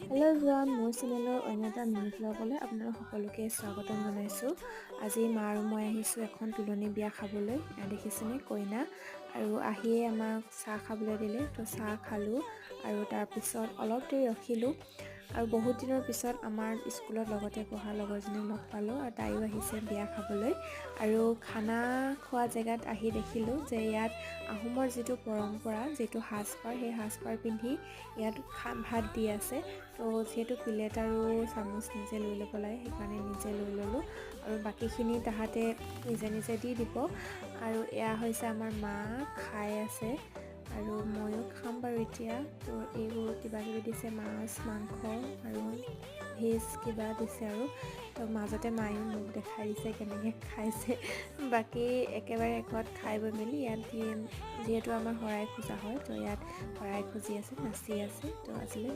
Hello' everyone, মোৰ চেনেলৰ অন্য এটা মিনি ব্লগলৈ আপোনালোক সকলোকে স্বাগতম জনাইছোঁ। আজি মা আৰু মই আহিছোঁ এখন তুলনি বিয়া খাবলৈ। দেখিছেনে কইনা, আৰু আহিয়ে আমাক চাহ খাবলৈ দিলে। তো চাহ খালোঁ আৰু তাৰপিছত অলপ দেৰি ৰখিলোঁ। আৰু বহুত দিনৰ পিছত আমাৰ স্কুলত লগতে পঢ়া লগৰজনীক লগ পালোঁ, আৰু তাইও আহিছে বিয়া খাবলৈ। আৰু খানা খোৱা জেগাত আহি দেখিলোঁ যে ইয়াত আহোমৰ যিটো পৰম্পৰা, যিটো সাজপাৰ, সেই সাজপাৰ পিন্ধি ইয়াত ভাত দি আছে। তো যিহেতু প্লেট আৰু চামুচ নিজে লৈ ল'ব লাগে, সেইকাৰণে নিজে লৈ ল'লোঁ, আৰু বাকীখিনি তাহাঁতে নিজে নিজে দি দিব। আৰু এয়া হৈছে আমাৰ মা খাই আছে, আৰু ময়ো খাম বাৰু এতিয়া। তো এইবোৰ কিবাকিবি দিছে, মাছ, মাংস আৰু ভেজ কিবা দিছে। আৰু তো মাজতে মায়ো মোক দেখাই দিছে কেনেকৈ খাইছে। বাকী একেবাৰে শেষত খাই বৈ মেলি ইয়াত যিহেতু আমাৰ শৰাই খোজা হয়, তো ইয়াত শৰাই খুজি আছে, নাচি আছে। তো আজিলৈ